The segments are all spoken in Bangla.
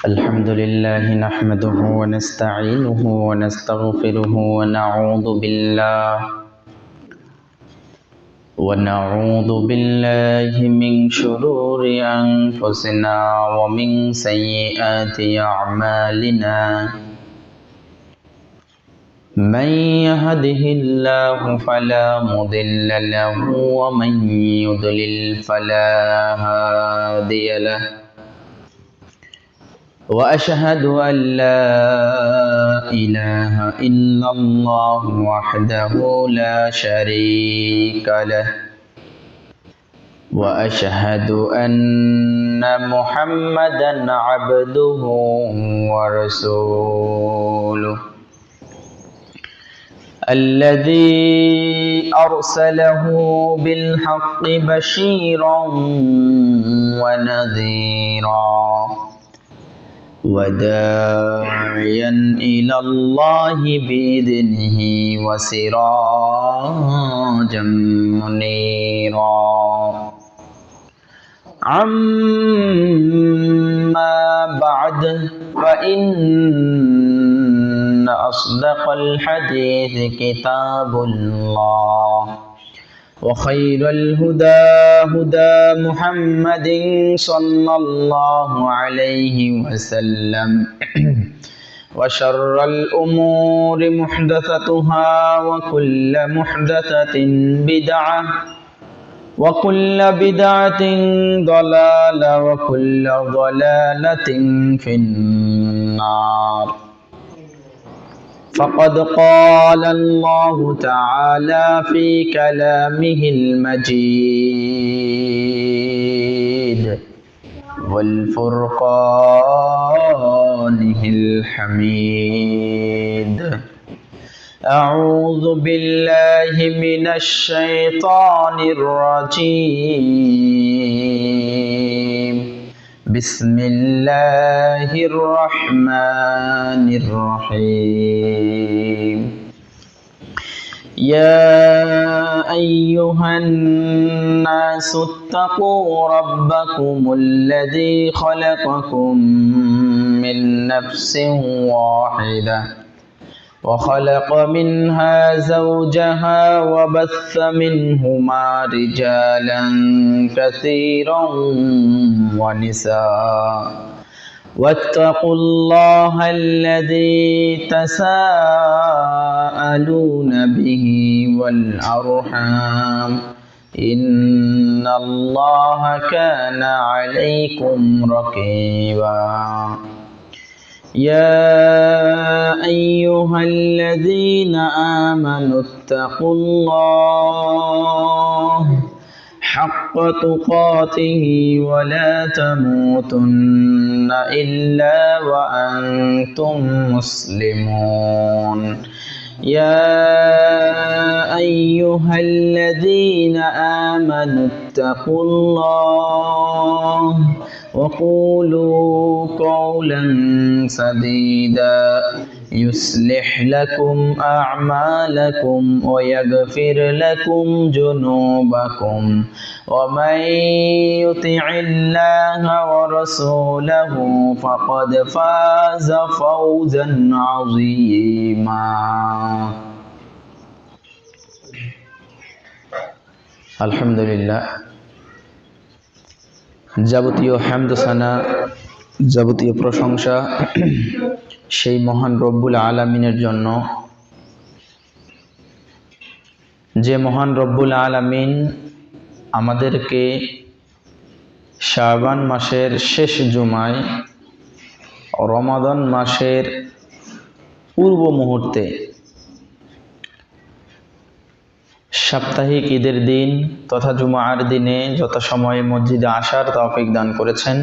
الحمد لله نحمده ونستعينه ونستغفره ونعوذ بالله من شرور أنفسنا ومن سيئات أعمالنا من يهده الله فلا مضل له ومن يضلل فلا هادي له وأشهد أن لا إله إلا الله وحده لا شريك له وأشهد أن محمدا عبده ورسوله الذي أرسله بالحق بشيرا ونذيرا وداعيا إلى الله بإذنه وسراجا منيرا أما بعد فإن أصدق الحديث كتاب الله وخير الهدى هدى محمد صلى الله عليه وسلم وشر الأمور محدثتها وكل محدثة بدعة وكل بدعة ضلالة وكل ضلالة في النار فقد قال الله تعالى في كلامه المجيد والفرقانه الحميد أعوذ بالله من الشيطان الرجيم بسم الله الرحمن الرحيم يا أيها الناس اتقوا ربكم الذي خلقكم من نفس واحدة وخلق منها زوجها وبث منهما رجالا كثيرا ونساء واتقوا الله الذي تساءلون به والأرحام إن الله كان عليكم رقيبا يا أيها الذين آمنوا اتقوا الله حق تقاته ولا تموتن إلا وأنتم مسلمون يا أيها الذين آمنوا اتقوا الله وقولوا قولا سديدا يصلح لكم أعمالكم ويغفر لكم جنوبكم ومن يطع الله ورسوله فقد فاز فوزا عظيما الحمد لله যাবতীয় হামদ সানা যাবতীয় প্রশংসা সেই মহান রব্বুল আলামিনের জন্য, যে মহান রব্বুল আলামিন আমাদেরকে শাবান মাসের শেষ জুমায় রমাদান মাসের পূর্ব মুহূর্তে সাপ্তাহিক ঈদের দিন তথা জুমার দিনে যথাসময়ে মসজিদে আসার তৌফিক দান করেছেন।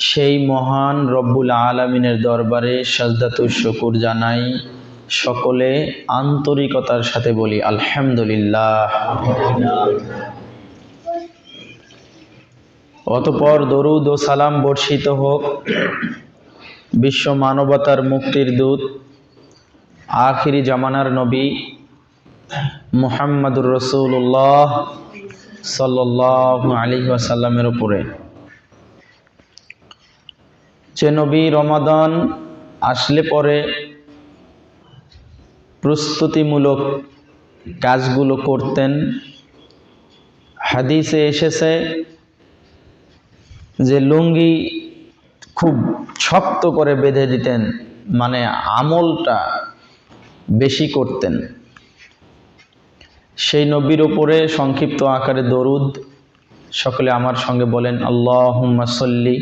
সেই মহান রব্বুল আলামিনের দরবারে সাজদাতুশ শুকুর জানাই। সকলে আন্তরিকতার সাথে বলি আলহামদুলিল্লাহ। অতঃপর দরুদ ও সালাম বর্ষিত হোক বিশ্ব মানবতার মুক্তির দূত আখিরি জামানার নবী মুহাম্মদুর রাসূলুল্লাহ সাল্লাল্লাহু আলাইহি ওয়াসাল্লামের উপরে, যে নবী রমাদান আসলে পরে প্রস্তুতিমূলক কাজগুলো করতেন, হাদিসে এসেছে যে লুঙ্গি খুব শক্ত করে বেঁধে দিতেন, মানে আমলটা বেশি করতেন। সেই নবীর উপরে সংক্ষিপ্ত আকারে দরুদ সকলে আমার সঙ্গে বলেন, আল্লাহুম্মা সাল্লি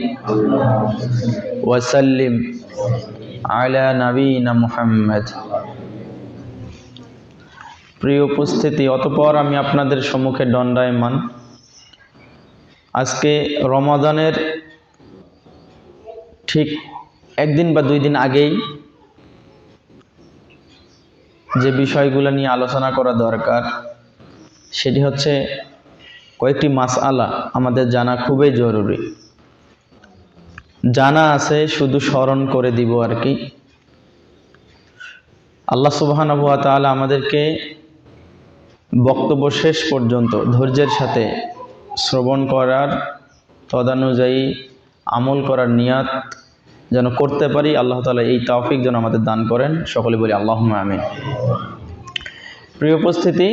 ওয়া সাল্লিম আলা নবিয়িনা মুহাম্মদ। প্রিয় উপস্থিতি, অতঃপর আমি আপনাদের সম্মুখে দণ্ডায়মান। আজকে রমাদানের ঠিক একদিন বা 2 দিন আগেই যে বিষয়গুলো নিয়ে আলোচনা করা দরকার সেটি হচ্ছে কয়েকটি মাসআলা আমাদের জানা খুবই জরুরি। জানা আছে, শুধু স্মরণ করে দিব আর কি। আল্লাহ সুবহানাহু ওয়া তাআলা আমাদেরকে বক্তব্য শেষ পর্যন্ত ধৈর্যের সাথে শ্রবণ করার, তদানুযায়ী আমল করার নিয়াত যেন করতে পারি। আল্লাহ তাআলা এই তৌফিক যেন আমাদের দান করেন। সকলে বলি আল্লাহুম্মা আমিন। প্রিয় উপস্থিতি,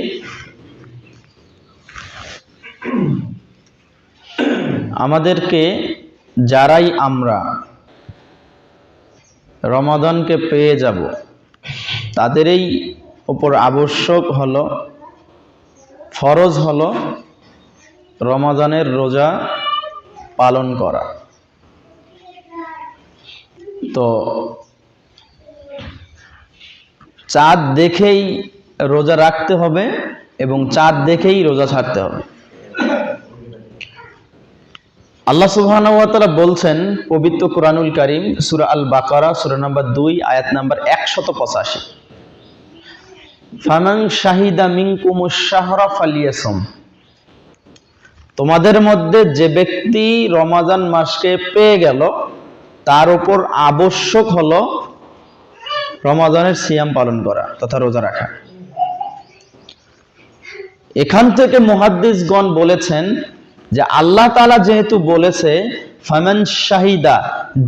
আমাদেরকে যারাই আমরা রমাদানকে পেয়ে যাব তাদেরই উপর আবশ্যক হলো, ফরজ হলো রমাদানের রোজা পালন করা। তো চাঁদ দেখেই রোজা রাখতে হবে এবং চাঁদ দেখেই রোজা ছাড়তে হবে। আল্লাহ সুবহানাহু ওয়া তাআলা বলছেন পবিত্র কুরআনুল কারীম সূরা আল বাকারা সূরা নাম্বার 2 আয়াত নাম্বার 185, ফামান শাহিদা মিনকুমুশ শাহরা ফালিয়াসুম। তোমাদের মধ্যে যে ব্যক্তি রমাদান মাসকে পেয়ে গেল তার উপর আবশ্যক হলো রমাদানের সিয়াম পালন করা তথা রোজা রাখা। এখান থেকে মুহাদ্দিসগণ বলেছেন যে আল্লাহ তাআলা যেহেতু বলেছে ফামান শাহিদা,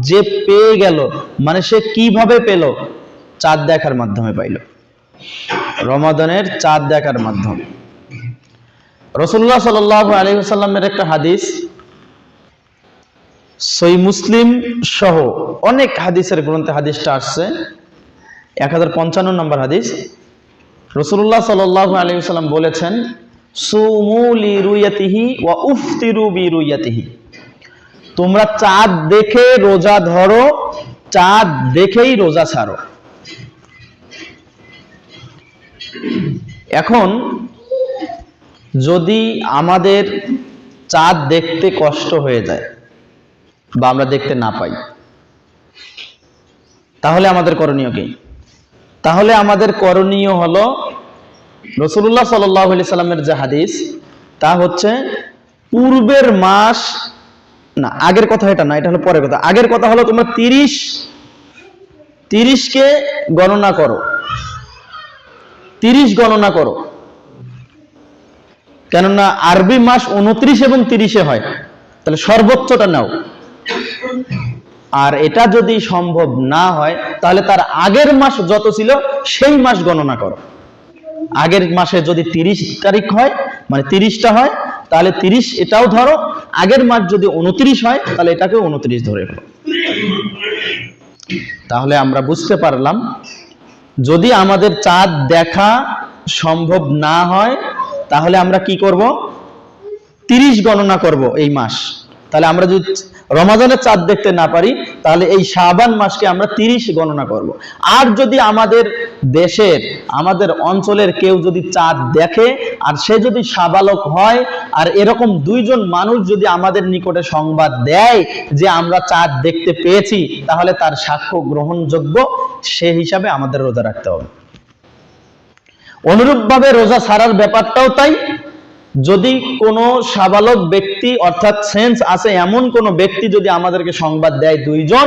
যে পেয়ে গেল, মানে সে কিভাবে পেল? চাঁদ দেখার মাধ্যমে পাইল, রমাদানের চাঁদ দেখার মাধ্যমে। রাসূলুল্লাহ সাল্লাল্লাহু আলাইহি ওয়াসাল্লামের একটা হাদিস, সহিহ মুসলিম সহ অনেক হাদিসের গ্রন্থে হাদিসটা আসছে, 1055 নম্বর হাদিস। রাসূলুল্লাহ সাল্লাল্লাহু আলাইহি ওয়াসাল্লাম বলেছেন, সুমু লিরুয়াতিহি ওয়া উফতিরু বিরুয়াতিহি। তোমরা চাঁদ দেখে রোজা ধরো, চাঁদ দেখেই রোজা ছাড়ো। এখন যদি আমাদের চাঁদ দেখতে কষ্ট হয়ে যায় বা আমরা দেখতে না পাই, তাহলে আমাদের করণীয় কি? তাহলে আমাদের করণীয় হলো রাসূলুল্লাহ সাল্লাল্লাহু আলাইহি সাল্লামের যে হাদিস, তা হচ্ছে পূর্বের মাস না, আগের কথা এটা না, এটা হলো পরের কথা। আগের কথা হলো তোমরা 30 কে গণনা করো, 30 গণনা করো, কেননা আরবি মাস 29 এবং 30-এ হয়, তাহলে সর্বোচ্চটা নাও। আর এটা যদি সম্ভব না হয় তাহলে তার আগের মাস যত ছিল সেই মাস গণনা করো। আগের মাসে যদি 30 তারিখ হয়, মানে 30টা হয়, তাহলে 30 এটাও ধরো। আগের মাস যদি 29 হয় তাহলে এটাকেও 29 ধরে ফেলো। তাহলে আমরা বুঝতে পারলাম, যদি আমাদের চাঁদ দেখা সম্ভব না হয় তাহলে আমরা কি করব? 30 গণনা করব এই মাস। তাহলে আমরা যদি রমাদানের চাঁদ দেখতে না পারি তাহলে এই শাবান মাসকে আমরা 30 গণনা করব। আর যদি আমাদের দেশের, আমাদের অঞ্চলের কেউ যদি চাঁদ দেখে আর সে যদি সাবালক হয়, আর এরকম 2 জন মানুষ যদি আমাদের নিকটে সংবাদ দেয় যে আমরা চাঁদ দেখতে পেয়েছি, তাহলে তার সাক্ষ্য গ্রহণযোগ্য, সে হিসাবে আমাদের রোজা রাখতে হবে। অনুরূপভাবে রোজা ছাড়ার ব্যাপারটাও তাই। যদি কোনো সাবালক ব্যক্তি, অর্থাৎ সেন্স আছে এমন কোনো ব্যক্তি যদি আমাদেরকে সংবাদ দেয় 2 জন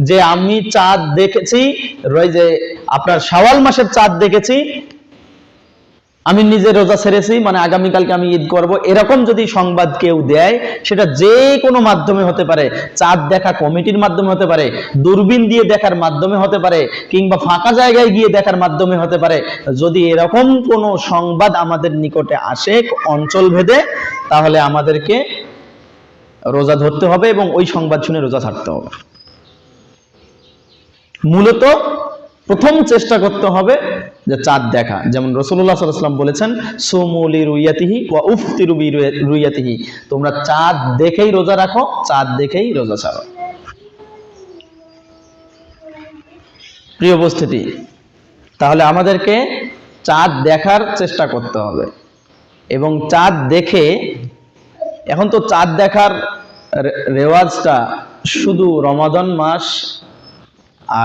যে আমি চাঁদ দেখেছি, যে আপনার শাওয়াল মাসের চাঁদ দেখেছি, আমি নিজে রোজা ছেড়েছি, মানে আগামীকালকে আমি ঈদ করব, এরকম যদি সংবাদ কেউ দেয়, সেটা যে কোনো মাধ্যমে হতে পারে, চাঁদ দেখা কমিটির মাধ্যমে হতে পারে, দূরবীন দিয়ে দেখার মাধ্যমে হতে পারে, কিংবা ফাঁকা জায়গায় গিয়ে দেখার মাধ্যমে হতে পারে। যদি এরকম কোনো সংবাদ আমাদের নিকটে আসে অঞ্চল ভেদে, তাহলে আমাদেরকে রোজা ধরতে হবে এবং ওই সংবাদ শুনে রোজা ছাড়তে হবে। মূলত প্রথম চেষ্টা করতে হবে যে চাঁদ দেখা, যেমন রাসূলুল্লাহ সাল্লাল্লাহু আলাইহি ওয়াসাল্লাম বলেছেন, সুমু লিরুয়াতিহি ওয়া উফতিরু বিরুয়াতিহি, তোমরা চাঁদ দেখেই রোজা রাখো, চাঁদ দেখেই রোজা ছাড়ো। প্রিয় উপস্থিতি, তাহলে আমাদেরকে চাঁদ দেখার চেষ্টা করতে হবে এবং চাঁদ দেখে, এখন তো চাঁদ দেখার রেওয়াজটা শুধু রমাদান মাস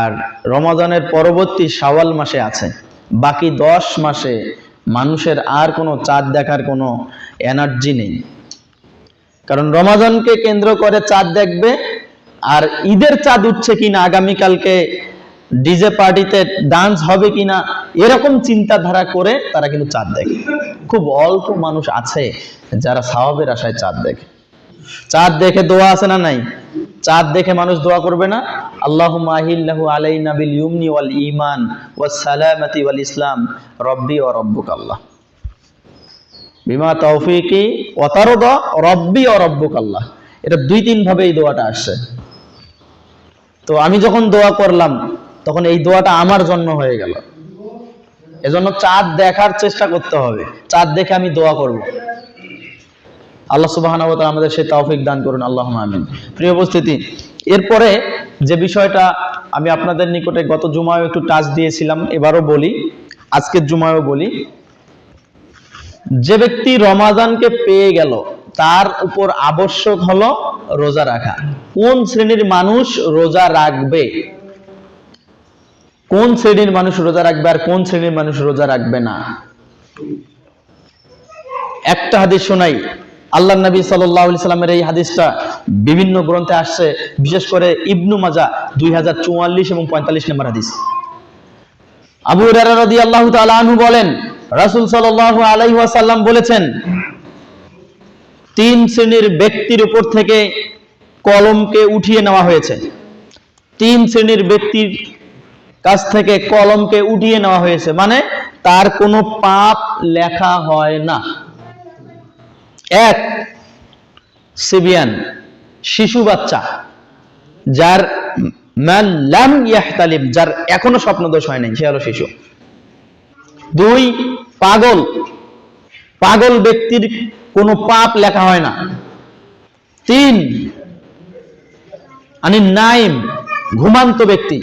আর রমাদানের পরবর্তী শাওয়াল মাসে আছে, বাকি 10 মাসে মানুষের আর কোনো চাঁদ দেখার কোনো এনার্জি নেই। কারণ রমাদানকে কেন্দ্র করে চাঁদ দেখবে, আর ঈদের চাঁদ উঠছে কিনা, আগামীকালকে ডিজে পার্টিতে ডান্স হবে কিনা, এরকম চিন্তাধারা করে তারা কিন্তু চাঁদ দেখে। খুব অল্প মানুষ আছে যারা সওয়াবের আশায় চাঁদ দেখে। চাঁদ দেখে দোয়া আছে না নাই? চাঁদ দেখে মানুষ দোয়া করবে না? আল্লাহুম্মা আহিল্লাহু আলাইনা বিল ইউমনি ওয়াল ঈমান ওয়াস সালামাতি ওয়াল ইসলাম রব্বি ওয়া রব্বুকা আল্লাহ বিমা তাওফীকি ওয়া তারদা রব্বি ওয়া রব্বুকা আল্লাহ। এটা 2-3 ভাবে এই দোয়াটা আসছে। তো আমি যখন দোয়া করলাম তখন এই দোয়াটা আমার জন্য হয়ে গেল। এজন্য চাঁদ দেখার চেষ্টা করতে হবে, চাঁদ দেখে আমি দোয়া করব। আল্লাহ সুবহানাহু ওয়া তাআলা আমাদের সেই তৌফিক দান করুন, আল্লাহুম্মা আমিন। প্রিয় উপস্থিতি, এরপরে যে বিষয়টা আমি আপনাদের নিকটে গত জুমায় একটু টাচ দিয়েছিলাম, এবারও বলি, আজকের জুমায়ও বলি, যে ব্যক্তি রমাদানকে পেয়ে গেল তার উপর আবশ্যক হলো রোজা রাখা। কোন শ্রেণীর মানুষ রোজা রাখবে, কোন শ্রেণীর মানুষ রোজা রাখবে আর কোন শ্রেণীর মানুষ রোজা রাখবে না? একটা হাদিস শোনাই, আল্লাহর নবী সাল্লাল্লাহু আলাইহি সাল্লামের এই হাদিসটা বিভিন্ন গ্রন্থে আসছে, বিশেষ করে ইবনু মাজাহ 2044 এবং 45 নম্বর হাদিস। আবু হুরায়রা রাদিয়াল্লাহু তাআলা আনহু বলেন, রাসূল সাল্লাল্লাহু আলাইহি ওয়াসাল্লাম বলেছেন, 3 শ্রেণীর ব্যক্তির উপর থেকে কলমকে উঠিয়ে নেওয়া হয়েছে। 3 শ্রেণীর ব্যক্তির কাছ থেকে কলমকে উঠিয়ে নেওয়া হয়েছে, মানে তার কোনো পাপ লেখা হয় না। 1, সিবিয়ান, শিশু বাচ্চা, যার মান লাম ইয়াহতালিম, যার এখনো স্বপ্নদোষ হয় নাই, সে হলো শিশু। 2, পাগল, পাগল ব্যক্তির কোনো পাপ লেখা হয় না। 3, আনি নাইম, ঘুমান্ত ব্যক্তি,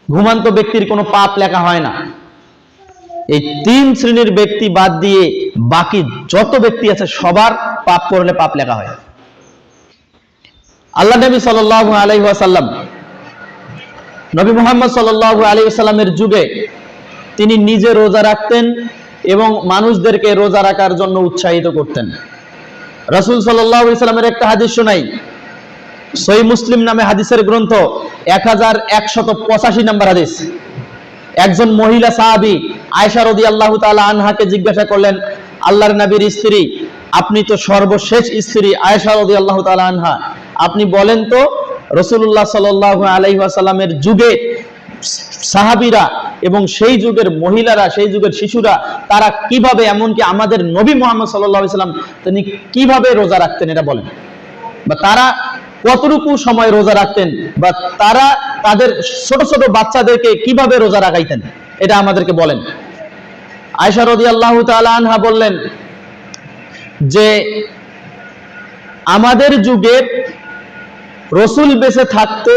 ঘুমান্ত ব্যক্তির কোনো পাপ লেখা হয় না। এই 3 শ্রেণীর ব্যক্তি বাদ দিয়ে বাকি যত ব্যক্তি আছে সবার পাপ করলে পাপ লেখা হয়। আল্লাহ নবী সাল্লাল্লাহু আলাইহি ওয়াসাল্লাম, নবী মুহাম্মদ সাল্লাল্লাহু আলাইহি ওয়াসাল্লামের যুগে তিনি নিজে রোজা রাখতেন এবং মানুষদেরকে রোজা রাখার জন্য উৎসাহিত করতেন। রাসূল সাল্লাল্লাহু আলাইহি ওয়াসাল্লামের একটা হাদিস শোনাই, সহিহ মুসলিম নামে হাদিসের গ্রন্থ 1185 নম্বর হাদিস। একজন মহিলা সাহাবী আয়েশা রাদিয়াল্লাহু তাআলা আনহাকে জিজ্ঞাসা করলেন, আল্লাহর নবীর স্ত্রী, আপনি তো সর্বশেষ স্ত্রী আয়েশা রাদিয়াল্লাহু তাআলা আনহা, আপনি বলেন তো রাসূলুল্লাহ সাল্লাল্লাহু আলাইহি ওয়াসাল্লামের যুগে সাহাবীরা এবং সেই যুগের মহিলারা, সেই যুগের শিশুরা, তারা কিভাবে, এমনকি আমাদের নবী মুহাম্মদ সাল্লাল্লাহু আলাইহি ওয়াসাল্লাম তিনি কিভাবে রোজা রাখতেন, এটা বলেন। বা তারা কতটুকু সময় রোজা রাখতেন, বা তারা তাদের ছোট ছোট বাচ্চাদেরকে কিভাবে রোজা রাখাইতেন, এটা আমাদেরকে বলেন। আয়েশা রাদিয়াল্লাহু তাআলা আনহা বললেন যে আমাদের যুগে রাসূল বেঁচে থাকতে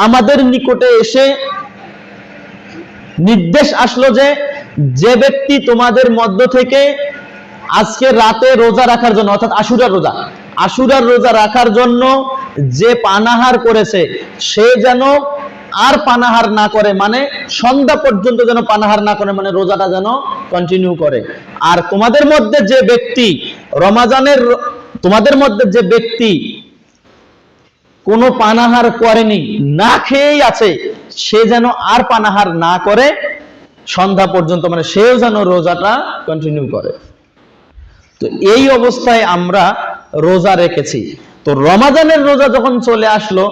আমাদের নিকটে এসে নির্দেশ আসলো যে যে ব্যক্তি তোমাদের মধ্য থেকে আজকে রাতে রোজা রাখার জন্য, অর্থাৎ আশুরার রোজা রাখার জন্য যে পানাহার করেছে সে যেন আর পানাহার না করে, মানে সন্ধ্যা পর্যন্ত যেন পানাহার না করে, মানে রোজাটা যেন কন্টিনিউ করে। আর তোমাদের মধ্যে যে ব্যক্তি রমাজানের, তোমাদের মধ্যে যে ব্যক্তি কোনো পানাহার করেনি, না খেয়েই আছে, সে যেন আর পানাহার না করে সন্ধ্যা পর্যন্ত, মানে সেও যেন রোজাটা কন্টিনিউ করে। তো এই অবস্থায় আমরা রোজা রেখেছি। তো রমাজানের রোজা যখন চলে আসলো,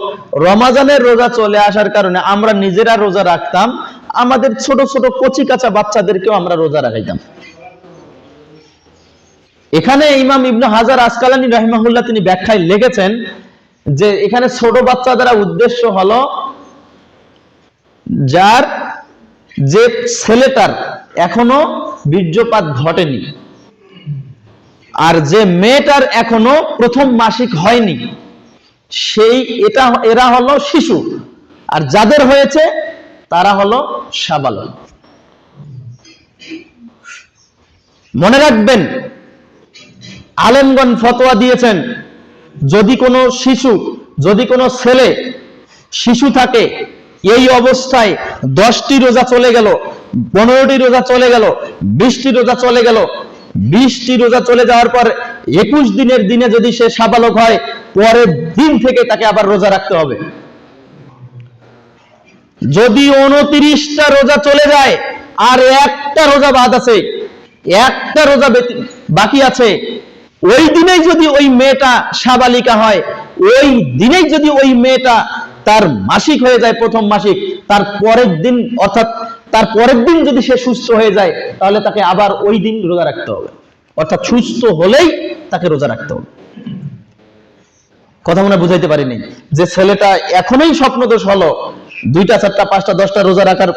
রমাজানের রোজা চলে আসার কারণে আমরা নিজেরা রোজা রাখতাম, আমাদের ছোট ছোট কচি কাঁচা বাচ্চাদেরকেও আমরা রোজা রাখাইতাম। এখানে ইমাম ইবনে হাজার আসকালানী রাহিমাহুল্লাহ তিনি ব্যাখ্যায় লিখেছেন যে এখানে ছোট বাচ্চা দ্বারা উদ্দেশ্য হলো যার, যে ছেলেটার এখনো বীর্যপাত ঘটেনি, আর যে মেয়েটার এখনো প্রথম মাসিক হয়নি, সেই এরা হলো শিশু, আর যাদের হয়েছে তারা হলো সাবালক। মনে রাখবেন, আলেমগণ ফতোয়া দিয়েছেন, যদি কোনো শিশু, যদি কোনো ছেলে শিশু থাকে, এই অবস্থায় 10টি রোজা চলে গেল, 15টি রোজা চলে গেল, 20টি রোজা চলে গেল, 20টি রোজা চলে যাওয়ার পর 21 দিনের দিনে যদি সে সাবালক হয়, পরের দিন থেকে তাকে আবার রোজা রাখতে হবে। যদি 29টা রোজা চলে যায় আর একটা রোজা বাদ আছে, একটা রোজা বাকি আছে, ওই দিনেই যদি ওই মেয়েটা সাবালিকা হয়, ওই দিনেই যদি ওই মেয়েটা তার মাসিক হয়ে যায়, প্রথম মাসিক, তার পরের দিন, অর্থাৎ তার পরের দিন যদি সে সুস্থ হয়ে যায়, তাহলে তাকে আবার ওই দিন রোজা রাখতে হবে। অর্থাৎ সুস্থ হলেই তাকে রোজা রাখতে হবে। কথা মনে বুঝাইতে পারিনি? যে ছেলেটা এখনোই স্বপ্নদোষ হলো, 2টা 4টা 5টা 10টা রোজা রাখার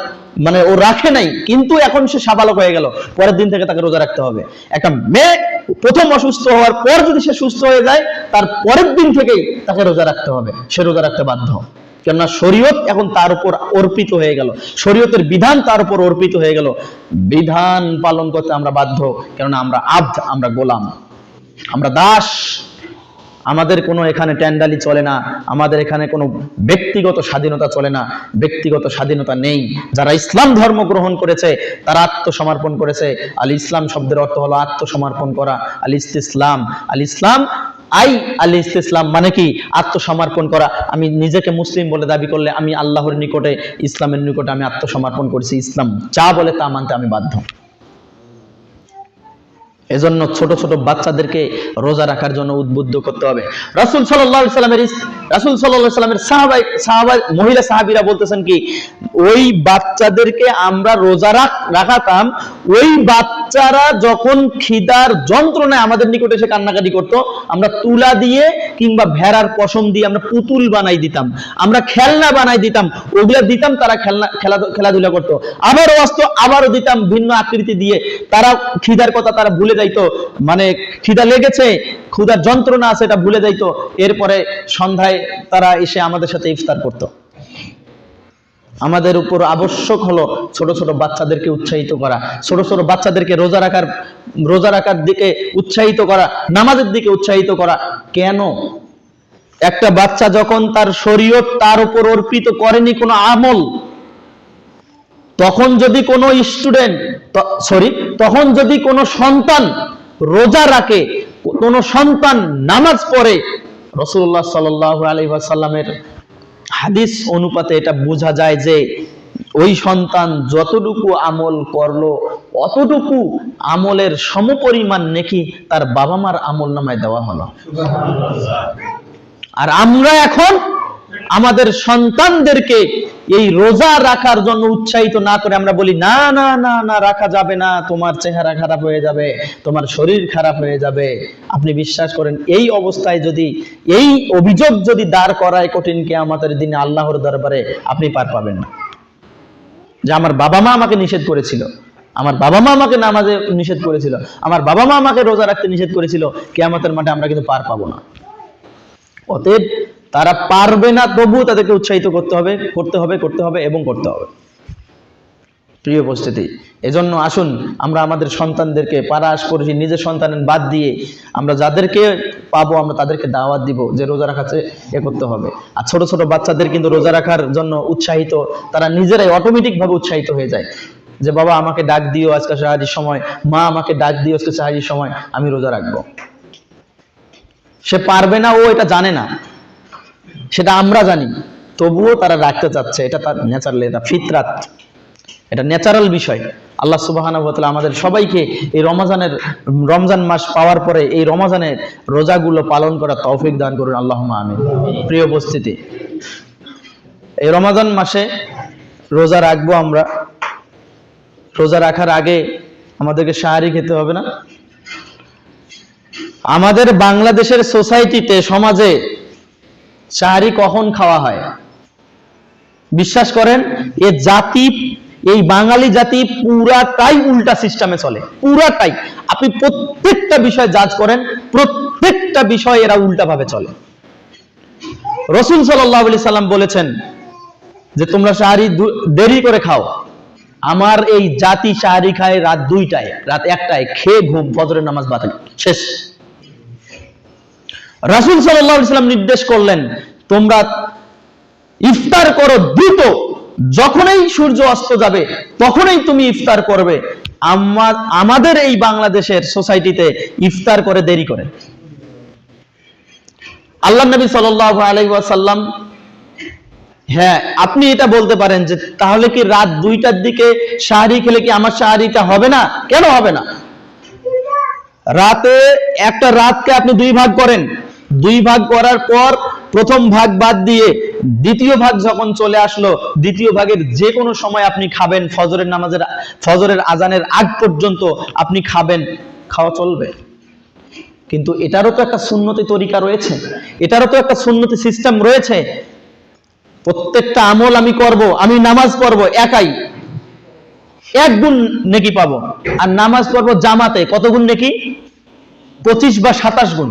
মানে ও রাখে নাই, কিন্তু এখন সে সাবালক হয়ে গেল, পরের দিন থেকে তাকে রোজা রাখতে হবে। একটা মেয়ে প্রথম অসুস্থ হওয়ার পর যদি সে সুস্থ হয়ে যায়, তার পরের দিন থেকেই তাকে রোজা রাখতে হবে, সে রোজা রাখতে বাধ্য। কেননা শরীয়ত এখন তার উপর অর্পিত হয়ে গেল, শরীয়তের বিধান তার উপর অর্পিত হয়ে গেল, বিধান পালন করতে আমরা বাধ্য। কেননা আমরা আব্দ, আমরা গোলাম, আমরা দাস। আমাদের কোনো এখানে ট্যান্ডালি চলে না, আমাদের এখানে কোনো ব্যক্তিগত স্বাধীনতা চলে না, ব্যক্তিগত স্বাধীনতা নেই। যারা ইসলাম ধর্ম গ্রহণ করেছে তারা আত্মসমর্পণ করেছে। আল ইসলাম শব্দের অর্থ হলো আত্মসমর্পণ করা। আল ইসলাম, আল ইসলাম আল ইসলাম মানে কি? আত্মসমর্পণ করা। আমি নিজেকে মুসলিম বলে দাবি করলে আমি আল্লাহর নিকটে, ইসলামের নিকটে আমি আত্মসমর্পণ করছি, ইসলাম যা বলে তা মানতে আমি বাধ্য। এজন্য ছোট ছোট বাচ্চাদেরকে রোজা রাখার জন্য উদ্বুদ্ধ করতে হবে। রাসূল সাল্লাল্লাহু আলাইহি সাল্লামের সাহাবা মহিলা সাহাবীরা বলতেছেন কি, ওই বাচ্চাদেরকে আমরা রোজা রাখাতাম, ওই বাচ্চারা যখন খিদার যন্ত্রণায় আমাদের নিকটে এসে কান্নাকাটি করতো, আমরা তুলা দিয়ে কিংবা ভেড়ার পশম দিয়ে আমরা পুতুল বানাই দিতাম, আমরা খেলনা বানাই দিতাম, ওগুলা দিতাম, তারা খেলাধুলা করতো, আবারও আসতো, আবারও দিতাম ভিন্ন আকৃতি দিয়ে। তারা খিদার কথা তারা ভুলে যাইতো, মানে খিদা লেগেছে, ক্ষুধার যন্ত্রণা আছে এটা ভুলে যাইতো। এরপরে সন্ধ্যায় তারা এসে আমাদের সাথে ইফতার করত। আমাদের উপর আবশ্যক হলো ছোট ছোট বাচ্চাদেরকে উৎসাহিত করা, ছোট ছোট বাচ্চাদেরকে রোজা রাখার দিকে উৎসাহিত করা, নামাজের দিকে উৎসাহিত করা। কেন? একটা বাচ্চা যখন তার শরীয়ত তার উপর অর্পিত করেনি কোনো আমল, তখন যদি কোনো তখন যদি কোনো সন্তান রোজা রাখে, কোনো সন্তান নামাজ পড়ে, রাসূলুল্লাহ সাল্লাল্লাহু আলাইহি ওয়াসাল্লামের হাদিস অনুপাতে এটা বোঝা যায় যে ওই সন্তান যতটুকু আমল করলো, অতটুকু আমলের সমপরিমাণ নেকি তার বাবা মার আমল নামায় দেওয়া হলো। আর আমরা এখন আমাদের সন্তানদেরকে এই রোজা রাখার জন্য উৎসাহিত না করে আমরা বলি, না না না না, রাখা যাবে না, তোমার চেহারা খারাপ হয়ে যাবে, তোমার শরীর খারাপ হয়ে যাবে। আপনি বিশ্বাস করেন, এই অবস্থায় যদি এই অভিযোগ যদি দাঁড় করায় কঠিন কিয়ামতের দিনে আল্লাহর দরবারে, আপনি পার পাবেন না। যে আমার বাবা মা আমাকে নিষেধ করেছিল, আমার বাবা মা আমাকে নামাজে নিষেধ করেছিল, আমার বাবা মা আমাকে রোজা রাখতে নিষেধ করেছিল, কিয়ামতের মাঠে আমরা কিন্তু পার পাবো না। অতএব তারা পারবে না, তবু তাদেরকে উৎসাহিত করতে হবে এবং করতে হবে। প্রিয় উপস্থিতি, এজন্য আসুন আমরা আমাদের সন্তানদেরকে, পারাস করেছি নিজের সন্তানের বাদ দিয়ে আমরা যাদেরকে পাবো আমরা তাদেরকে দাওয়াত দিব যে রোজা রাখাতে করতে হবে। আর ছোট ছোট বাচ্চাদের কিন্তু রোজা রাখার জন্য উৎসাহিত, তারা নিজেরাই অটোমেটিক ভাবে উৎসাহিত হয়ে যায় যে বাবা আমাকে ডাক দিও আজকে সাহারির সময়, মা আমাকে ডাক দিও আজকে সাহারির সময়, আমি রোজা রাখবো। সে পারবে না, ও এটা জানে না, সেটা আমরা জানি, তবুও তারা রাখতে চাচ্ছে। এটা তার ন্যাচারাল, এটা ফিতরাত। এটা ন্যাচারাল বিষয়। আল্লাহ সুবহানাহু ওয়া তাআলা আমাদের সবাইকে এই রমজান মাস পাওয়ার পরে এই রমজানের রোজাগুলো পালন করার তৌফিক দান করুন, আল্লাহুম্মা আমিন। প্রিয় উপস্থিতি, এই রমজান মাসে রোজা রাখবো আমরা। রোজা রাখার আগে আমাদেরকে সাহারি খেতে হবে না? আমাদের বাংলাদেশের সোসাইটিতে, সমাজে সাহারি কখন খাওয়া হয়? বিশ্বাস করেন, এই বাঙালি জাতি পুরাটাই উল্টা সিস্টেমে চলে, পুরাটাই। আপনি প্রত্যেকটা বিষয় জাজ করেন, প্রত্যেকটা বিষয় এরা উল্টা ভাবে চলে। রাসূল সাল্লাল্লাহু আলাইহি সাল্লাম বলেছেন যে তোমরা সাহারি দেরি করে খাও। আমার এই জাতি সাহারি খায় রাত 2টায়, রাত 1টায়, খেয়ে ঘুম, ফজরের নামাজ বাতিল, শেষ। রাসূল সাল্লাল্লাহু আলাইহি সাল্লাম নির্দেশ করলেন তোমরা ইফতার করো দ্রুত, যখনই সূর্য অস্ত যাবে তখনই তুমি ইফতার করবে। আমাদের এই বাংলাদেশের সোসাইটিতে ইফতার করে দেরি করে। আল্লাহ নবী সাল্লাল্লাহু আলাইহি ওয়াসাল্লাম, হ্যাঁ আপনি এটা বলতে পারেন যে তাহলে কি রাত 2টার দিকে সাহারি খেলে কি আমার সাহারিটা হবে না? কেন হবে না? একটা রাতকে আপনি 2 ভাগ করেন, 2 ভাগ করার পর প্রথম ভাগ বাদ দিয়ে দ্বিতীয় ভাগ যখন চলে আসলো, দ্বিতীয় ভাগের যে কোনো সময় আপনি খাবেন, ফজরের আজানের আগ পর্যন্ত আপনি খাবেন, খাওয়া চলবে। কিন্তু এটারও তো একটা সুন্নতি তরিকা রয়েছে, এটারও তো একটা সুন্নতি সিস্টেম রয়েছে। প্রত্যেকটা আমল আমি করব, আমি নামাজ পড়বো একাই, 1 গুণ নেকি পাবো, আর নামাজ পড়বো জামাতে কত গুণ নেকি? 25 বা 27 গুণ।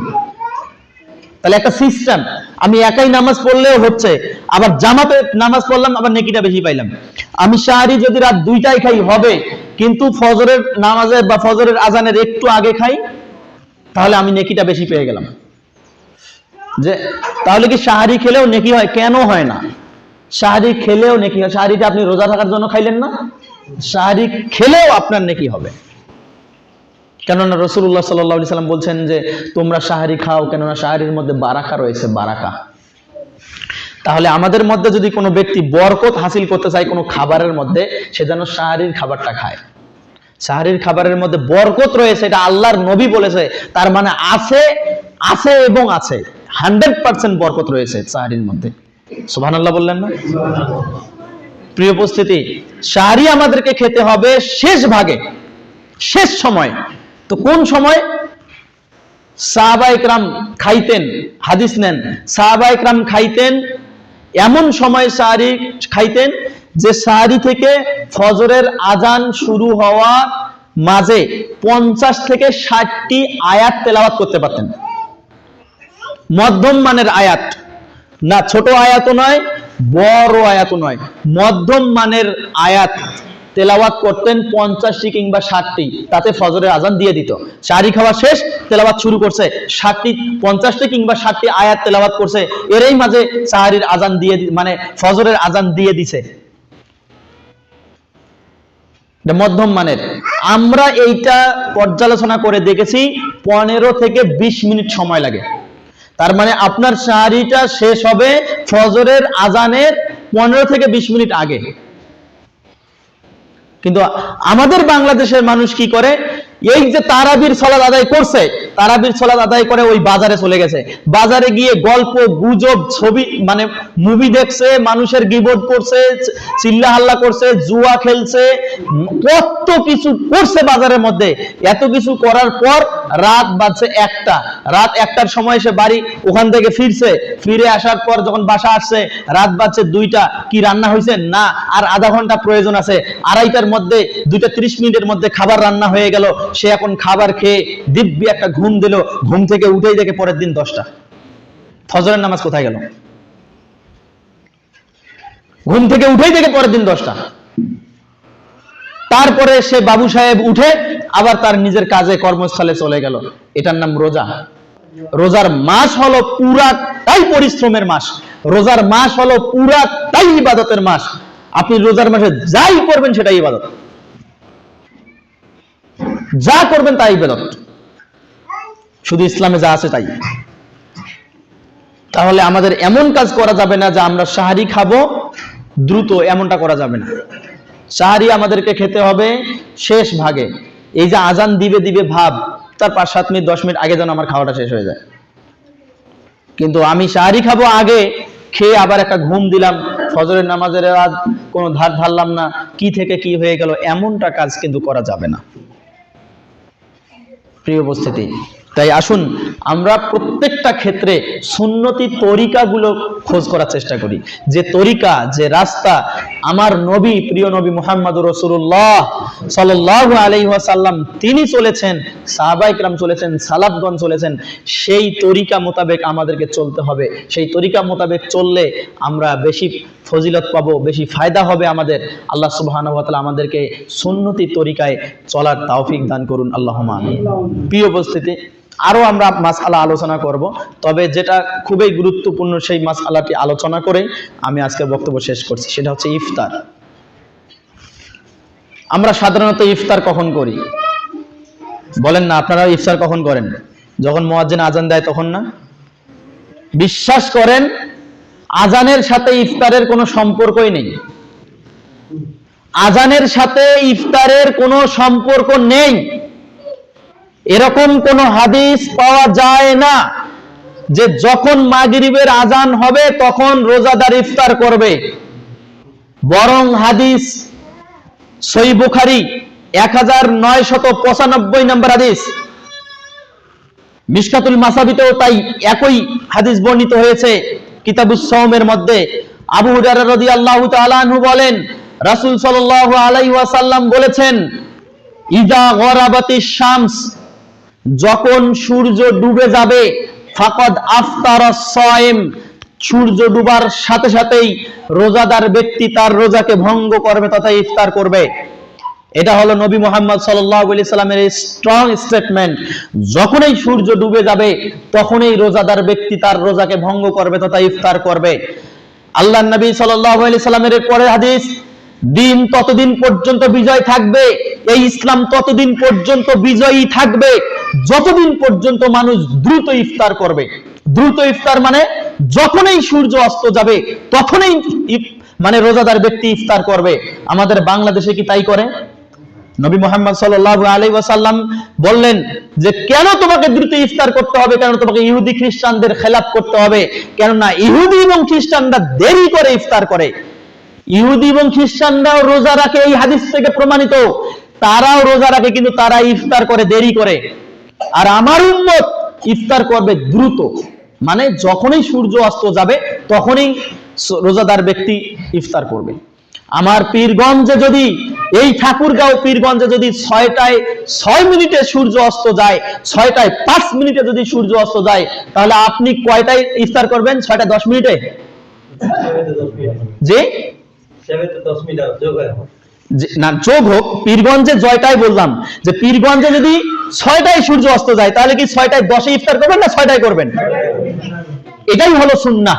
তাহলে একটা সিস্টেম, আমি একাই নামাজ পড়লেও হচ্ছে, আবার জামাতে নামাজ পড়লাম, আবার নেকিটা বেশি পাইলাম। আমি সাহারি যদি রাত 2টায় খাই হবে, কিন্তু ফজরের নামাজে বা ফজরের আজানের একটু আগে খাই, তাহলে আমি নেকিটা বেশি পেয়ে গেলাম। যে তাহলে কি সাহারি খেলেও নেকি হয়? কেন হয় না? সাহারি খেলেও নেকি হয়। সাহারিটা আপনি রোজা থাকার জন্য খাইলেন না, সাহারি খেলেও আপনার নেকি হবে। কেননা রাসূলুল্লাহ সাল্লাল্লাহু আলাইহি সাল্লাম বলছেন যে তোমরা সাহারি খাও, কেননা সাহারির মধ্যে বারাকা রয়েছে, বারাকা। তাহলে আমাদের মধ্যে যদি কোনো ব্যক্তি বরকত হাসিল করতে চায় কোনো খাবারের মধ্যে, সে যেন সাহারির খাবারটা খায়। সাহারির খাবারের মধ্যে বরকত রয়েছে, এটা আল্লাহর নবী বলেছে। তার মানে আছে এবং আছে, 100% বরকত রয়েছে সাহারির মধ্যে। সুবহানাল্লাহ বললেন না? প্রিয় উপস্থিতি, সাহারি আমাদেরকে খেতে হবে শেষ ভাগে, শেষ সময়। তো কোন সময়? সাহাবায়ে কেরাম খাইতেন, হাদিস নেন, সাহাবায়ে কেরাম খাইতেন এমন সময় সাহারি খাইতেন যে সাহারি থেকে ফজরের আজান শুরু হওয়া মাঝে 50 থেকে 60টি আয়াত তেলাওয়াত করতে পারতেন। মধ্যম মানের আয়াত না, ছোট আয়াতও নয়, বড় আয়াতও নয়, মধ্যম মানের আয়াত তেলাওয়াত করতেন 50টি কিংবা 60টি। তাতে ফজরের আজান দিয়ে দিত। সাহারি খাওয়া শেষ, তেলাওয়াত শুরু করছে, 50টি কিংবা 60টি আয়াত তেলাওয়াত করছে, এরই মাঝে সাহারির আজান দিয়ে, মানে ফজরের আজান দিয়ে দিছে। মধ্যম মানের। আমরা এইটা পর্যালোচনা করে দেখেছি 15 থেকে 20 মিনিট সময় লাগে। তার মানে আপনার সাহারিটা শেষ হবে ফজরের আজানের 15 থেকে 20 মিনিট আগে। কিন্তু আমাদের বাংলাদেশের মানুষ কি করে? এই যে তারাবির সালাত আদায় করছে, তারাবির সালাত আদায় করে ওই বাজারে চলে গেছে, বাজারে গিয়ে গল্প গুজব, ছবি, মানে মুভি দেখছে, মানুষের গিবত করছে, চিল্লা হাল্লা করছে, জুয়া খেলছে, কত কিছু করছে বাজারের মধ্যে। এত কিছু করার পর রাত বাজছে 1টা, রাত 1টার সময় সে বাড়ি ওখান থেকে ফিরছে, ফিরে আসার পর যখন বাসা আসছে রাত বাজছে 2টা। কি রান্না হয়েছে? না, আর আধা ঘন্টা প্রয়োজন আছে, 2:30টার মধ্যে, 2:30 মিনিটের মধ্যে খাবার রান্না হয়ে গেল। সে এখন খাবার খেয়ে দিব্যি একটা ঘুম দিল, ঘুম থেকে উঠেই দেখে পরের দিন 10টা। ফজরের নামাজ কোথায় গেল? ঘুম থেকে উঠেই দেখে পরের দিন 10টা। তারপরে সে বাবু সাহেব উঠে আবার তার নিজের কাজে কর্মস্থলে চলে গেল। এটার নাম রোজা। রোজার মাস হলো পুরাটাই পরিশ্রমের মাস, রোজার মাস হলো পুরাটাই ইবাদতের মাস। আপনি রোজার মাসে যাই করবেন সেটাই ইবাদত, যা করবেন তাই ইবাদত, শুধু ইসলামে যা আছে তাই। তাহলে আমাদের এমন কাজ করা যাবে না যে আমরা সাহারি খাবো দ্রুত, এমনটা করা যাবে না। সাহারি আমাদেরকে খেতে হবে শেষ ভাগে। এই যে আজান দিবে দিবে ভাব, তার 5-7 মিনিট 10 মিনিট আগে যেন আমার খাওয়াটা শেষ হয়ে যায়। কিন্তু আমি সাহারি খাবো আগে, খেয়ে আবার একটা ঘুম দিলাম, ফজরের নামাজের রাত কোনো ধার ধারলাম না, কি থেকে কি হয়ে গেল, এমনটা কাজ কিন্তু করা যাবে না। প্রিয় উপস্থিতি, তাই আসুন আমরা প্রত্যেকটা ক্ষেত্রে সুন্নতি তরিকাগুলো খোঁজ করার চেষ্টা করি। যে তরিকা, যে রাস্তা আমার নবী, প্রিয় নবী মুহাম্মদুর রাসূলুল্লাহ সাল্লাল্লাহু আলাইহি ওয়াসাল্লাম তিনি চলেছেন, সাহাবায়ে কেরাম চলেছেন, সালাফগণ চলেছেন, সেই তরিকা মোতাবেক আমাদেরকে চলতে হবে। সেই তরিকা মোতাবেক চললে আমরা বেশি ফজিলত পাবো, বেশি ফায়দা হবে আমাদের। আল্লাহ সুবহানাহু ওয়া তাআলা আমাদেরকে সুন্নতি তরিকায় চলার তৌফিক দান করুন, আল্লাহুম্মা আমিন। প্রিয় উপস্থিতি, আরো আমরা মাসআলা আলোচনা করব, তবে যেটা খুবই গুরুত্বপূর্ণ সেই মাসআলাটি আলোচনা করে আমি আজকের বক্তব্য শেষ করছি, সেটা হচ্ছে ইফতার। আমরা সাধারণত ইফতার কখন করি বলেন না? আপনারা ইফতার কখন করেন? যখন মুয়াজ্জিন আজান দেয় তখন না? বিশ্বাস করেন আজানের সাথে ইফতারের কোনো সম্পর্কই নেই। আজানের সাথে ইফতারের কোনো সম্পর্ক নেই। এরকম কোন হাদিস পাওয়া যায় না যে যখন মাগরিবের আজান হবে তখন রোজাদার ইফতার করবে। বরং হাদিস সহিহ বুখারী 1995 নম্বর হাদিস, মিশকাতুল মাসাবিতেও তাই একই হাদিস বর্ণিত হয়েছে কিতাবুস সাওমের মধ্যে। আবু হুরায়রা রাদিয়াল্লাহু তাআলা আনহু বলেন, রাসূল সাল্লাল্লাহু আলাইহি ওয়াসাল্লাম বলেছেন, ইযা গরাবাতিশ শামস, যখন সূর্য ডুবে যাবে, ফাকাদ আফতারাস সায়েম, সূর্য ডুবার সাথে সাথেই রোজাদার ব্যক্তি তার রোজাকে ভঙ্গ করবে তথা ইফতার করবে। এটা হলো নবী মুহাম্মদ সাল্লাল্লাহু আলাইহি সাল্লামের স্ট্রং স্টেটমেন্ট। যখনই সূর্য ডুবে যাবে তখনই রোজাদার ব্যক্তি তার রোজাকে ভঙ্গ করবে তথা ইফতার করবে। আল্লাহর নবী সাল্লাল্লাহু আলাইহি সাল্লামের পরের হাদিস, দিন ততদিন পর্যন্ত বিজয় থাকবে, এই ইসলাম ততদিন পর্যন্ত বিজয়ী থাকবে যতদিন পর্যন্ত মানুষ দ্রুত ইফতার করবে। দ্রুত ইফতার মানে যখনই সূর্য অস্ত যাবে তখনই মানে রোজাদার ব্যক্তি ইফতার করবে। আমাদের বাংলাদেশে কি তাই করে? নবী মুহাম্মদ সাল্লাল্লাহু আলাইহি ওয়াসাল্লাম বললেন যে কেন তোমাকে দ্রুত ইফতার করতে হবে, কেন তোমাকে ইহুদি খ্রিস্টানদের খেলাফ করতে হবে? কেননা ইহুদি এবং খ্রিস্টানরা দেরি করে ইফতার করে। ইহুদি এবং খ্রিস্টানরাও রোজা রাখে, এই হাদিস থেকে প্রমাণিত। তারাও রোজা রাখে কিন্তু তারা ইফতার করে দেরি করে। আর আমার উম্মত ইফতার করবে দ্রুত, মানে যখনই সূর্য অস্ত যাবে তখনই রোজাদার ব্যক্তি ইফতার করবে। আমার পীরগঞ্জে যদি, এই ঠাকুরগাঁও পীরগঞ্জে যদি 6টায় 6 মিনিটে সূর্য অস্ত যায়, 6টায় 5 মিনিটে যদি সূর্য অস্ত যায়, তাহলে আপনি কয়টায় ইফতার করবেন? 6টায় 10 মিনিটে? জি না, যোগ হোক, পীরগঞ্জে জয়টাই বললাম যে পীরগঞ্জে যদি 6টায় সূর্য অস্ত যায় তাহলে কি 6টায় 10 ইফতার করবেন না 6টায় করবেন? এটাই হলো সুন্নাহ।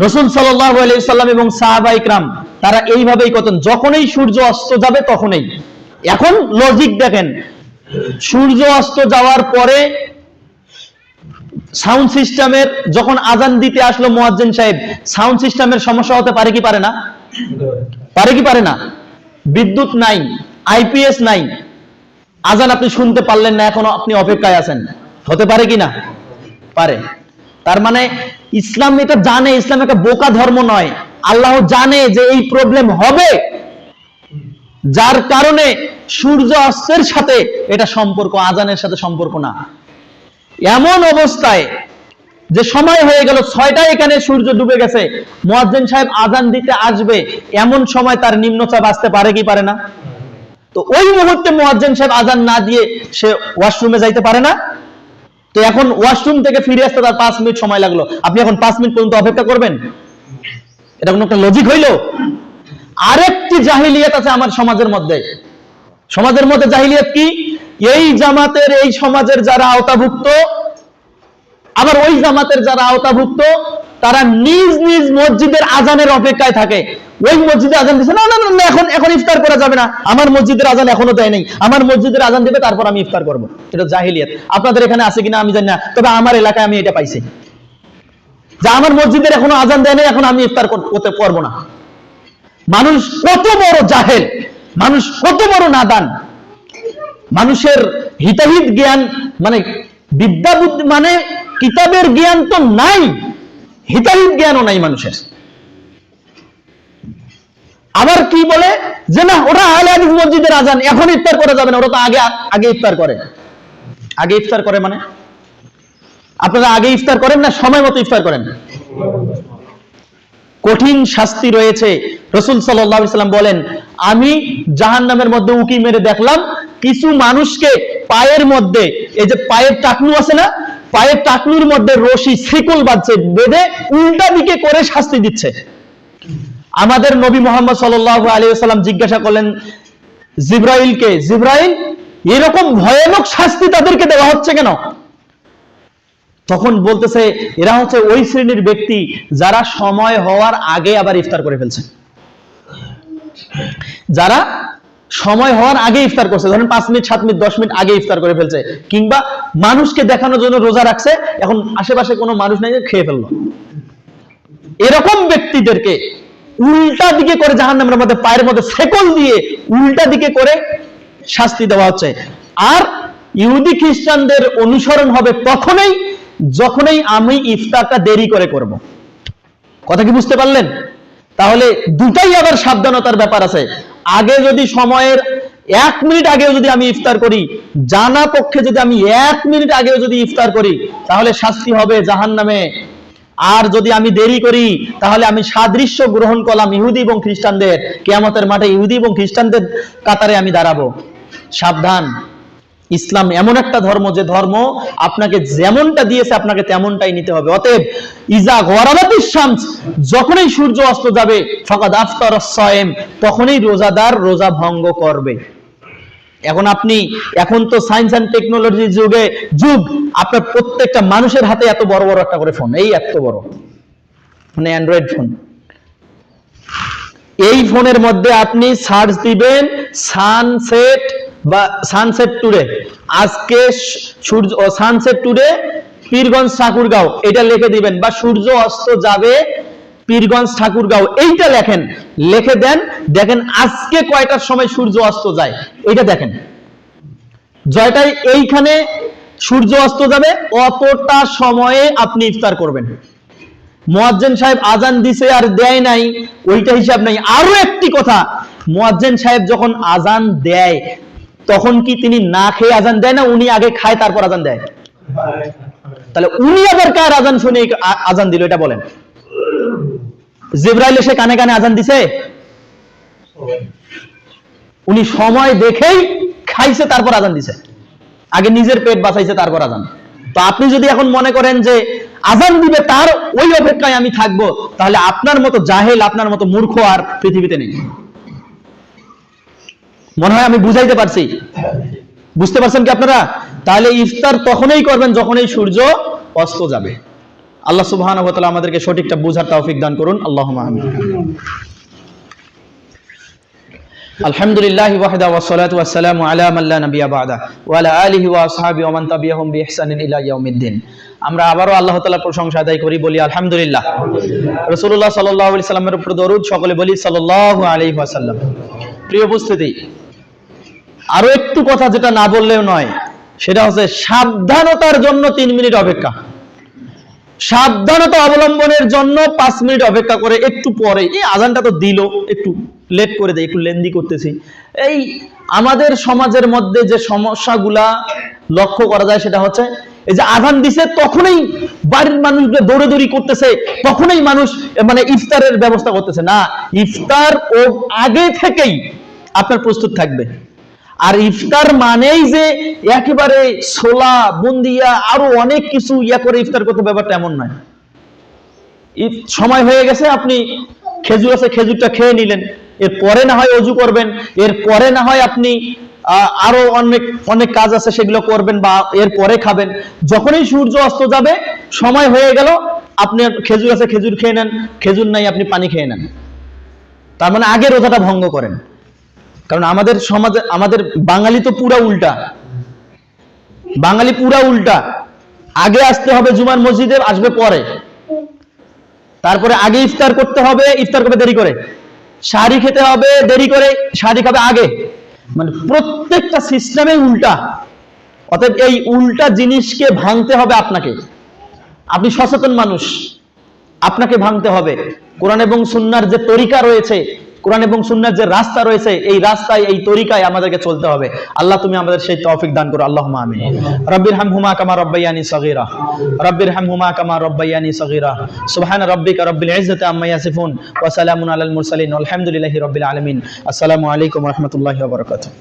রাসূল সাল্লাল্লাহু আলাইহি সাল্লাম এবং সাহাবায়ে কিরাম তারা এইভাবেই করতেন, যখনই সূর্য অস্ত যাবে তখনই। এখন লজিক দেখেন, সূর্য অস্ত যাওয়ার পরে সাউন্ড সিস্টেমের যখন আজান দিতে আসলো মুয়াজ্জিন সাহেব, সাউন্ড সিস্টেমের সমস্যা হতে পারে কি পারে না? পারে কি পারে না? বিদ্যুৎ নাই, আইপিএস নাই, আজান আপনি শুনতে পারলেন না, এখনো আপনি অপেক্ষায় আছেন, হতে পারে কি না? পারে। তার মানে ইসলাম এটা জানে, ইসলাম একটা বোকা ধর্ম নয়। আল্লাহ জানে যে এই প্রবলেম হবে, যার কারণে সূর্য অস্তের সাথে এটা সম্পর্ক, আজানের সাথে সম্পর্ক না। এমন অবস্থায় যে সময় হয়ে গেল 6টায়, এখানে সূর্য ডুবে গেছে, মুয়াজ্জিন সাহেব আজান দিতে আসবে, এমন সময় তার নিম্নচাপ আসতে পারে কি পারে না? তো ওই মুহূর্তে মুয়াজ্জিন সাহেব আজান না দিয়ে সে ওয়াশরুমে যাইতে পারে না? তো এখন ওয়াশরুম থেকে ফিরে আসতে তার 5 মিনিট সময় লাগলো, আপনি এখন 5 মিনিট পর্যন্ত অপেক্ষা করবেন? এটা কোনো একটা লজিক হইল? আরেকটি জাহিলিয়াত আছে আমার সমাজের মধ্যে। সমাজের মধ্যে জাহিলিয়াত কি? এই জামাতের, এই সমাজের যারা আওতাভুক্ত, আবার ওই জামাতের যারা আওতাভুক্ত, তারা নিজ নিজ মসজিদের আজানের অপেক্ষায় থাকে। ওই মসজিদে আজান দিচ্ছে, না না না, এখন ইফতার করা যাবে না, আমার মসজিদের আজান এখনো দেয় নাই, আমার মসজিদের আজান দিবে তারপর আমি ইফতার করব। এটা জাহিলিয়াত। আপনাদের এখানে আছে কিনা আমি জানি না, তবে আমার এলাকায় আমি এটা পাইছি যে আমার মসজিদের এখনো আজান দেয় নাই, এখন আমি ইফতার করতে পারবো না। মানুষ কত বড় জাহেল, মানুষ কত বড় নাদান, মানুষের হিতাহিত জ্ঞান মানে বিদ্যা বুদ্ধি মানে কিতাবের জ্ঞান তো নাই, হিতাহিত জ্ঞানও নাই মানুষের। আবার কি বলে যে না ওরা আহলে হাদিস মসজিদের আজান, এখন ইফতার করা যাবে না, ওরা তো আগে ইফতার করে। আগে ইফতার করে মানে আপনারা আগে ইফতার করেন না সময় মতো ইফতার করেন? কঠিন শাস্তি রয়েছে। রাসূল সাল্লাল্লাহু আলাইহি সাল্লাম বলেন, আমি জাহান্নামের মধ্যে উকি মেরে দেখলাম কিছু মানুষকে পায়ের মধ্যে, এই যে পায়ের টাকনু আছে না, পায়ের টাকনুর মধ্যে রশি শিকল বাঁধছে, বেঁধে উল্টা দিকে করে শাস্তি দিচ্ছে। আমাদের নবী মুহাম্মদ সাল্লাল্লাহু আলাইহি ওয়াসাল্লাম জিজ্ঞাসা করলেন জিবরাইলকে, জিবরাইল এরকম ভয়ানক শাস্তি তাদেরকে দেওয়া হচ্ছে কেন? তখন বলতেছে এরা হচ্ছে ওই শ্রেণীর ব্যক্তি যারা সময় হওয়ার আগে আবার ইফতার করে ফেলছে। যারা সময় হওয়ার আগে ইফতার করছে, ধরেন 5 মিনিট 7 মিনিট 10 মিনিট আগে ইফতার করে ফেলছে, কিংবা মানুষকে দেখানোর জন্য রোজা রাখছে, এখন আশেপাশে কোনো মানুষ নাই, খেয়ে ফেললো। এরকম ব্যক্তিদেরকে উল্টা দিকে করে জাহান্নামের মধ্যে পায়ের মধ্যে শেকল দিয়ে উল্টা দিকে করে শাস্তি দেওয়া হচ্ছে। আর ইহুদি খ্রিস্টানদের অনুসরণ হবে তখনই যখনই আমি ইফতারটা দেরি করে করব। কথা কি বুঝতে পারলেন? তাহলে দুটাই আবার সাবধানতার ব্যাপার আছে। আগে যদি সময়ের 1 মিনিট আগেও যদি আমি ইফতার করি, জানা পক্ষে যদি আমি 1 মিনিট আগেও যদি ইফতার করি, তাহলে শাস্তি হবে জাহান্নামে। আর যদি আমি দেরি করি তাহলে আমি সাদৃশ্য গ্রহণ করলাম ইহুদি এবং খ্রিস্টানদের, কিয়ামতের মাঠে ইহুদি এবং খ্রিস্টানদের কাতারে আমি দাঁড়াবো। সাবধান, ইসলাম এমন একটা ধর্ম যে ধর্ম আপনাকে যেমনটা দিয়েছে আপনাকে তেমনটাই নিতে হবে। অতএব ইজা গরাবাতিশ শামস, যখনই সূর্য অস্ত যাবে, ফাকাদ আফতারাস সায়েম, তখনই রোজাদার রোজা ভঙ্গ করবে। এখন তো সায়েন্স এন্ড টেকনোলজির যুগ, আপনার প্রত্যেকটা মানুষের হাতে এত বড় বড় একটা করে ফোন, এই এত বড় মানে অ্যান্ড্রয়েড ফোন। এই ফোনের মধ্যে আপনি সার্চ দিবেন সানসেট বা সানসেট টুডে, আজকে সূর্য সানসেট টুডে পীরগঞ্জ ঠাকুরগাঁও, এটা লিখে দিবেন, বা সূর্য অস্ত যাবে পীরগঞ্জ ঠাকুরগাঁও, এইটা লেখেন, লিখে দেন, দেখেন আজকে কয়টার সময় সূর্য অস্ত যায়, এইটা দেখেন। জয়টাই এইখানে সূর্য অস্ত যাবে, অতটা সময়ে আপনি ইফতার করবেন। মুয়াজ্জিন সাহেব আজান দিছে আর দেয় নাই, ওইটা হিসাব নাই। আরো একটি কথা, মুয়াজ্জিন সাহেব যখন আজান দেয় তখন কি তিনি না খেয়ে আজান দেয় না, উনি আগে খায় তারপর আজান দেয়? তাহলে উনি আবার কার আজান শুনে আজান দিল এটা বলেন? জিবরাইল এসে কানে কানে আজান দিছে? উনি সময় দেখেই খাইছে তারপর আজান দিছে, আগে নিজের পেট বাঁচাইছে তারপর আজান। তো আপনি যদি এখন মনে করেন যে আজান দিবে তার ওই অপেক্ষায় আমি থাকবো, তাহলে আপনার মতো জাহেল, আপনার মতো মূর্খ আর পৃথিবীতে নেই। মনে হয় আমি বুঝাইতে পারছি? বুঝতে পারছেন কি আপনারা? তাহলে ইফতার তখনই করবেন যখনই সূর্য অস্ত যাবে। আল্লাহ সুবহানাহু ওয়া তাআলা আমাদেরকে সঠিকটা বুঝার তৌফিক দান করুন। আল্লাহুম্মা আমিন। আলহামদুলিল্লাহি ওয়াহদা ওয়াসসালাতু ওয়াসসালামু আলা মান লা নাবিয়্যা বা'দা ওয়া আলা আলিহি ওয়া আসহাবিহি ওয়া মান তাবি'আহুম বিইহসানিন ইলা ইয়াউমিদ্দিন। আমরা আবারও আল্লাহ তাআলার প্রশংসা আদায় করি, বলি আলহামদুলিল্লাহ। রাসূলুল্লাহ সাল্লাল্লাহু আলাইহি সাল্লামের উপর দরুদ, সকলে বলি সাল্লাল্লাহু আলাইহি ওয়াসাল্লাম। প্রিয় উপস্থিতি, আরো একটু কথা যেটা না বললেও নয়, সেটা হচ্ছে সাবধানতার জন্য 3 মিনিট অপেক্ষা। সাবধানতা অবলম্বনের জন্য 5 মিনিট অপেক্ষা করে একটু পরে, এই আজানটা তো দিল, একটু লেট করে দেয়, একটু লেন্দি করতেছি। এই আমাদের সমাজের মধ্যে যে সমস্যাগুলা লক্ষ্য করা যায় সেটা হচ্ছে এই যে আজান দিছে তখনই বাড়ির মানুষগুলো দৌড়াদৌড়ি করতেছে, তখনই মানুষ মানে ইফতারের ব্যবস্থা করতেছে না। ইফতার ও আগে থেকেই আপনার প্রস্তুত থাকবে। আর ইফতার মানেই যে একেবারে ছোলা বুন্দিয়া আরো অনেক কিছু করে ইফতার করতে, ব্যাপারটা এমন নয়। সময় হয়ে গেছে, আপনি খেজুর আছে খেজুরটা খেয়ে নিলেন, এরপরে না হয় অজু করবেন, এরপরে না হয় আপনি আরো অনেক অনেক কাজ আছে সেগুলো করবেন, বা এরপরে খাবেন। যখনই সূর্য অস্ত যাবে, সময় হয়ে গেল, আপনি খেজুর আছে খেজুর খেয়ে নেন, খেজুর নাই আপনি পানি খেয়ে নেন। তার মানে আগে রোজাটা ভঙ্গ করেন। কারণ আমাদের সমাজে, আমাদের বাঙালি তো পুরা উল্টা, বাঙালি পুরা উল্টা। আগে আসতে হবে জুমার মসজিদে, আসবে পরে, তারপরে আগে ইফতার করতে হবে, ইফতার করবে দেরি করে। সাহারি খেতে হবে দেরি করে, সাহারি খাবে আগে, মানে প্রত্যেকটা সিস্টেমে উল্টা। অতএব এই উল্টা জিনিসকে ভাঙতে হবে আপনাকে। আপনি সচেতন মানুষ, আপনাকে ভাঙতে হবে। কোরআন এবং সুন্নাহর যে তরিকা রয়েছে, কোরআন এবং সুন্নাহর যে রাস্তা রয়েছে, এই রাস্তায় এই তরিকায় আমাদেরকে চলতে হবে। আল্লাহ তুমি আমাদের সেই তৌফিক দান করো, আল্লাহুম্মা আমিন। রাব্বির হামহুমা কামা রাব্বায়ানি সগীরা, রাব্বির হামহুমা কামা রাব্বায়ানি সগীরা। সুবহান রাব্বিকা রাব্বিল ইজ্জাতি আম্মা ইয়াসিফুন ওয়া সালামুন আলাল মুরসালিন ওয়ালহামদুলিল্লাহি রাব্বিল আলামিন। আসসালামু আলাইকুম ওয়া রাহমাতুল্লাহি ওয়া বারাকাতুহু।